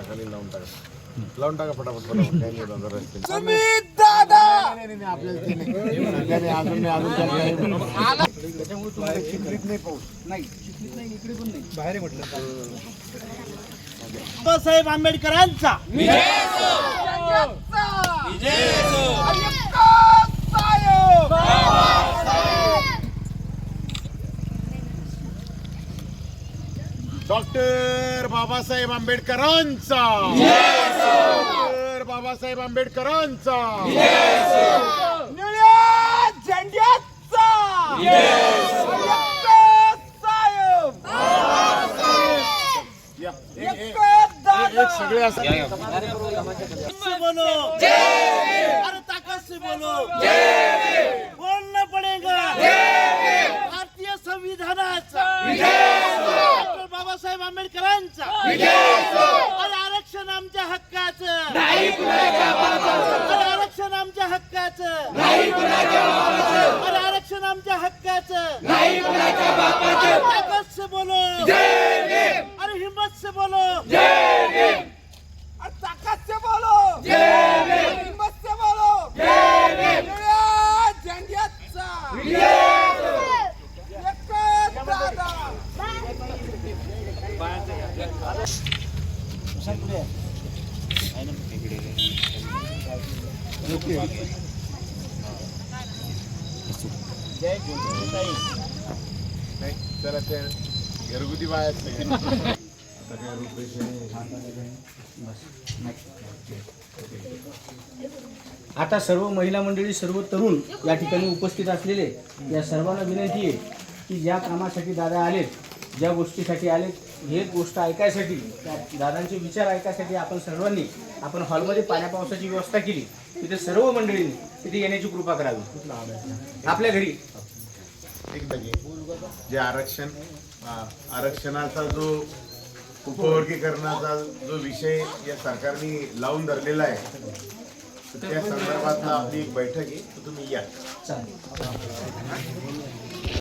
नाकाने लावून टाका फटाफट काही नाही होणार रस्ते सुमित दादा आपल्याला ते नाही अजून त्याच्यामुळे तुम्हाला चिखलीत नाही पाऊस नाही चिखलीत नाही इकडे पण नाही बाहेर म्हटलं बाबासाहेब आंबेडकरांचा डॉक्टर बाबासाहेब आंबेडकरांचा डॉक्टर बाबासाहेब आंबेडकरांचा निळ्या झेंड्याचा या, एक सगळे असं बोलो अरे ताकत से बोलो बोलना पडेगा भारतीय संविधानाचा डॉक्टर बाबासाहेब आंबेडकरांचा अरे आरक्षण आमच्या हक्काचं अरे आरक्षण आमच्या हक्काचं अरे आरक्षण आमच्या हक्काचं ताकत से बोलो अरे हिम्मत से बोलो ताकत से बोलो हिम्मत से बोलो निळ्या झेंड्याचा एकच दादा जय ज्योतिताई नाही जरा ते घरगुती बाहेर आता सर्व महिला मंडळी सर्व तरुण या ठिकाणी उपस्थित असलेले या सर्वांना विनंती आहे की ज्या कामासाठी दादा आलेत ज्या गोष्टीसाठी आलेत हे गोष्ट ऐकायसाठी त्या दादांचे विचार ऐकायसाठी आपण हॉलमध्ये पाण्या पावसाची व्यवस्था केली तिथे सर्व मंडळींनी तिथे येण्याची कृपा करावी आपल्या घरी एकदा जे आरक्षणाचा जो उपवर्गीकरणाचा जो विषय या सरकारने लावून धरलेला आहे त्या संदर्भात आपली एक बैठक आहे तर तुम्ही या. चालेल.